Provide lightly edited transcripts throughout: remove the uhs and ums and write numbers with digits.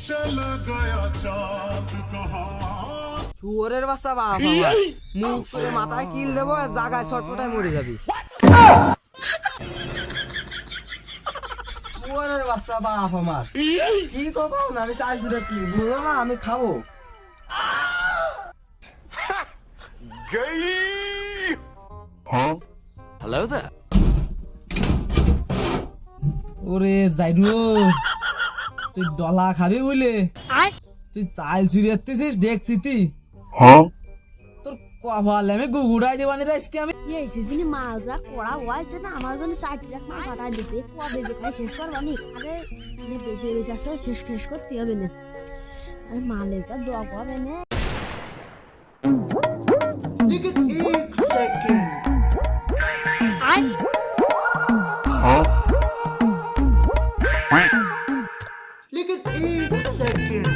चला गया चांद कहाँ শুয়োরের বাচ্চা বাপ আমার মুখ করে মাথায় কিল দেবো আর জায়গায় ছটপটায় মরে যাবি শুয়োরের বাচ্চা বাপ আমার কি তো পাও না আমি চাইছি রে কি বুঝলো না আমি খাবো Hello there. ওরে যাইরু তুই ডলা খাবি বলে তুই চাল চুরিয়েছিস দেখছি তুই তোর কপালে আমি গুগুড়াই দেবানি রে আজকে আমি এই সিজনে মালরা কড়া হয়েছে না আমার জন্য 60 লাখ মাল পাঠাই দিছে কবে যে খাই শেষ করব আমি আরে নে বেশি বেশি আছে শেষ করতে হবে না আরে মালে যা দোয়া হবে না लेकिन एक सेकंड लेकिन एक सेकंड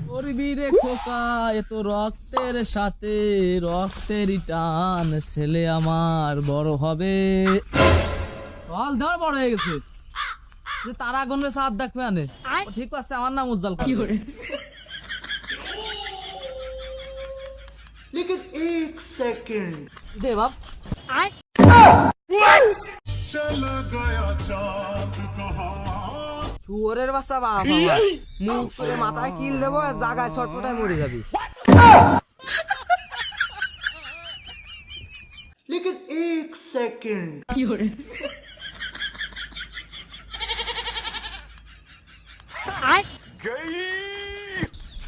করবি রে খোকা এ তো রক্তের সাথে রক্তেরই টান ছেলে আমার বড় হবে সল দেওয়ার বড় হয়ে গেছে যে তারা গুনবে সাত দেখবে আনে ও ঠিক আছে আমার নাম উজ্জ্বল কি করে लेकिन एक सेकंड দে বাপ चला गया चांद कहाँ শুয়োরের বাচ্চা বাপ আমার মুখ করে মাথায় কিল দেবো আর জায়গায় ছটপটায় মরে যাবি लेकिन एक सेकंड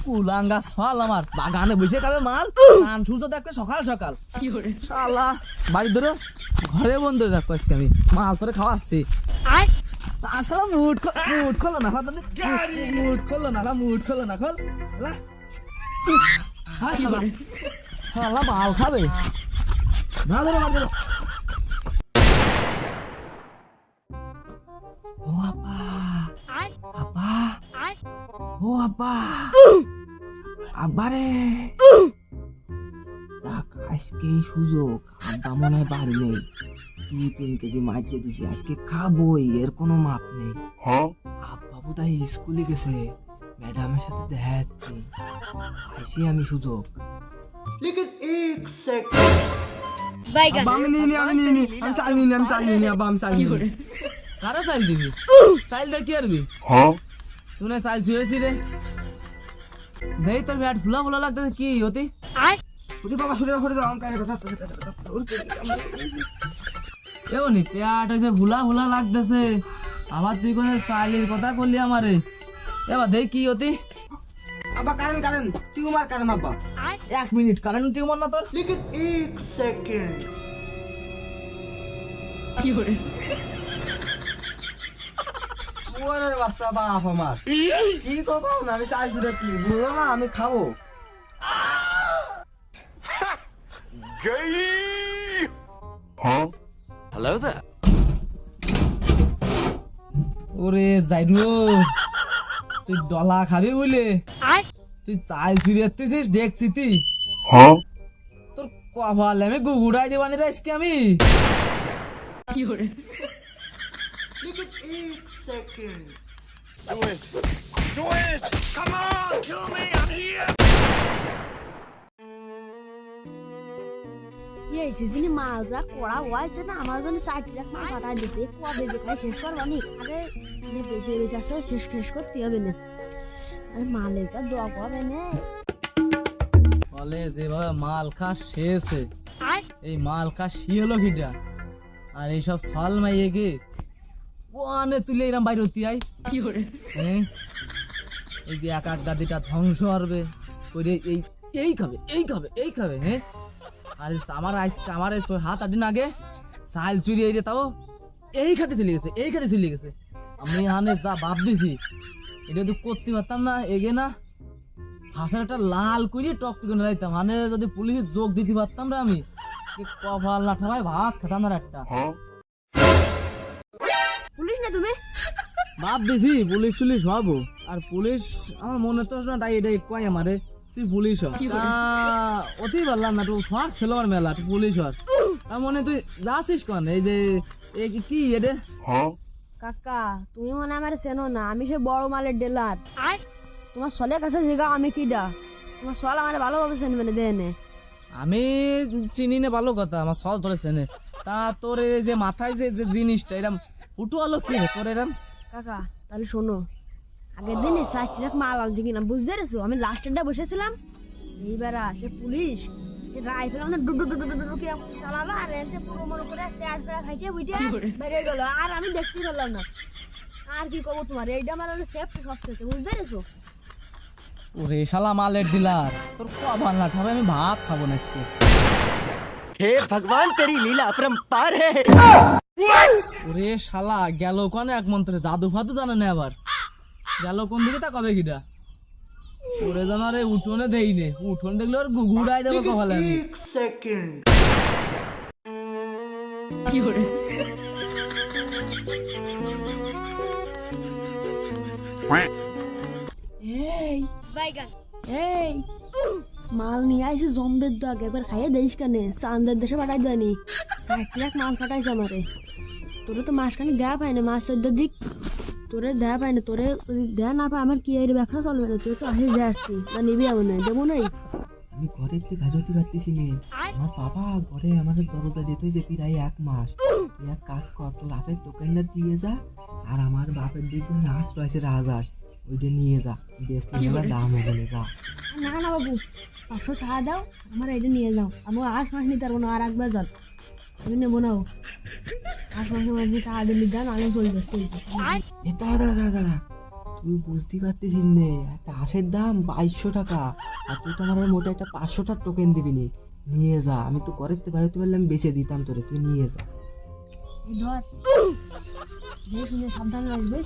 কুলাঙ্গা সল আমার বাগানে বসে খাবে মাল ধান সূর্য দেখবে সকাল সকাল কি করে শালা বাড়ি ধরো ঘরে বন্ধ রাখবো আজকে আমি মাল তোরে খাওয়াচ্ছি আসলে মুড খোলো না মুড খোলো না মুড খোলো না খোল শালা মাল খাবে না ধরো মাল ধরো ও আপা আপা ও আপা আবারে যাক আজকে সুযোগ আব্বা মনে হয় বাড়ি নেই 2-3 কেজি মাইতে দিছি আজকে খাবোই এর কোনো মাপ নেই আব্বা বোধহয় স্কুলে গেছে ম্যাডামের সাথে দেখা যাচ্ছে আইসি আমি সুযোগ लेकिन एक सेकंड আব্বা, আমি নিইনি আমি চাল নিইনি আব্বা আমি চাল নিইনি কারা চাইল দিবি চাইল দে কি আরবি তুই না চাইল ছুঁয়েছি রে দেই তোর ব্যাট ফুলা ফুলা লাগতেছে কি হতি ওরে বাবা সরে দাও আমি কানে কথা এমনি পেট হয়েছে ভুলা ভুলা লাগতেছে আবার তুই কোনো চাইলের কথা করলি আমারে এবার দেই কি হতি আব্বা কারেন্ট টিউমার কারেন্ট আব্বা 1 মিনিট কারেন্ট টিউমার না তোর लेकिन एक सेकंड শুয়োরের বাচ্চা বাপ আমার কি তো পাও না আমি চাইছি রে কি বুঝলো না আমি খাবো Hello there. ওরে যাইরু তুই ডলা খাবি বলে তুই চাল ছিঁড়েছিস দেখছি তুই তোর কপালে আমি গুগুড়াই দেবানি রে আজকে আমি लेकिन एक सेकंड এই সিজনে মালরা কড়া হয়েছে না আমার জন্য 60 লাখ মাল পাঠাই দিছে কবে যে খাই শেষ করব আমি আরে নে বেশি বেশি আছে শেষ করতে হবে না আরে মালে যা দোয়া হবে না বলে যেভাবে মাল খা শেষে এই মাল খা শিয়েলো কিটা আর এইসব সল মাইয়ে গে ওয়ানে তুলে এরম বাইরে হতি আই কি করে এই যে এক গাদিটা ধ্বংস হবে করে এই খাবে হ্যাঁ আর আমার হাত আদিন আগে চাল চুরি এই রে তাও এই খাতে চলে গেছে আমি হানে যা ভাব দিছি এটা তো করতে পারতাম না এগে না হাসান একটা লাল করে টক করে লাইতাম হানে যদি পুলিশ যোগ দিতে পারতাম রে আমি কপাল না ঠাবাই ভাত খেতাম না একটা পুলিশ না তুমি ভাব দিছি পুলিশ হবো আর পুলিশ আমার মনে তো এটাই কয় আমারে তুই পুলিশ হ তা অতি পারলাম না তুই শখ ছিল আমার মেলা তুই পুলিশ হ তার মনে তুই যাচ্ছিস কন এই যে কি এটা কাকা তুমি মনে আমার চেনো না, আমি সে বড় মালের ডিলার। তোমার সলের কাছে জিগা আমি কিডা, তোমার সল আমার ভালোভাবে চেনবে না দেনে। আমি চিনি না ভালো কথা, আমার সল ধরেছে না। তা তোর এই যে মাথায় যে যে জিনিসটা এরম উঠু আলো কি রে তোর এরম? কাকা তাহলে শোনো, আগের দিন 60 লাখ মাল আনতে কিনা বুঝতে পেরেছো, আমি লাস্ট স্ট্যান্ডে বসেছিলাম, এইবার সে পুলিশ রাইফেল আমাদের ডুডু ডুডু ডুডু ডুডু চালালো, আর এসে পুরো মনে করে স্যার ফেরা খাইতে বুঝে বেরিয়ে গেল, আর আমি দেখতে পেলাম না। আর কি করবো তোমার, এইটা আমার সেফটি সবচেয়ে, বুঝতে পেরেছো? ওরে শালা মালের ডিলার, তোর কবার না খাবে আমি ভাত খাবো না আজকে। हे भगवान तेरी लीला अपरंपार है। ওরে শালা গেল কোন এক মন্ত্রে, জাদু ফাদু জানে না আবার, গেল কোন দিকে তা কবে কিটা? ওরে জানারে উঠোনে দেই নে, উঠোন দেখলে ওর গুগুড়াই দেবো लेकिन কপালে আমি। 1 सेकंड। এই এই মাল নিয়ে আইসি জম্বের দাগ, একবার খাইয়ে দেইস কেন, চান্দের দেশে পাঠাই দেয়নি, 60 লাখ মাল পাঠাইছে আমারে। তোরে তো মাসখানি দেয়া পায় না, মাস 14 দিক তোরে দেয়া পায় না, তোরে দেয়া না পায় আমার কি এই ব্যবসা চলবে না, তুই তো আসিস দিয়ে আসছি না, নিবি এমন নাই দেবো নাই। আমি ঘরের থেকে বেরোতে পারতেছি না। আমার বাবা ঘরে আমাদের দরজা দিতে যে প্রায় 1 মাস। তুই এক কাজ কর, তোর রাতের টোকেনটা দিয়ে যা, আর আমার বাপের দিকে নাচ রয়েছে রাজহাঁস, ওইটা নিয়ে যা, বেশি মেলা দাম হবে না, যা। না না বাবু, 500 টাকা দাও, আমার এটা নিয়ে যাও, আমি 8 মাস নিতে পারবো না, আর একবার যান আমি নেবো না, 8 মাসের মধ্যে টাকা দিলি যান, আমি চলে যাচ্ছি। এ দাঁড়া দাঁড়া দাঁড়া দাঁড়া, তুই বুঝতে পারতেছিস নে, একটা হাঁসের দাম 2200 টাকা, আর তুই তো আমার মোটা একটা 500 টাকার টোকেন দিবি নি, নিয়ে যা। আমি তো ঘরের থেকে বেরোতে পারলে আমি বেঁচে দিতাম তোরে, তুই নিয়ে যা। এই ধর, দেখে শুনে সাবধানে আসবে,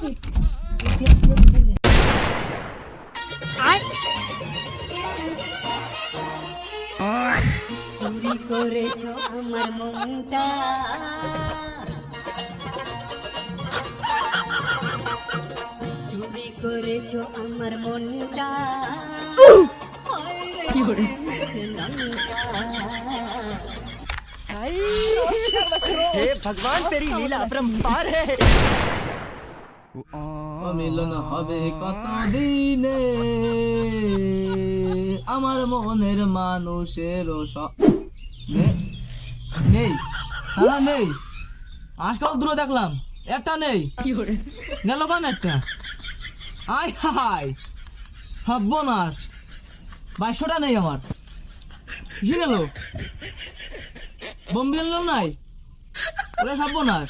চুরি করেছো আমার মনটা, চুরি করেছো আমার মনটা, কি করে हे भगवान तेरी लीला अपरंपार है। মিলন হবে কত দিনে আমার মনের মানুষের নেই, তারা নেই, আজকাল দূরে দেখলাম একটা নেই, গেল কোন একটা? আয় হাই সর্বনাশ, 2200টা নেই আমার, কি গেল? বোম্বিল নাই, ওরা সর্বনাশ।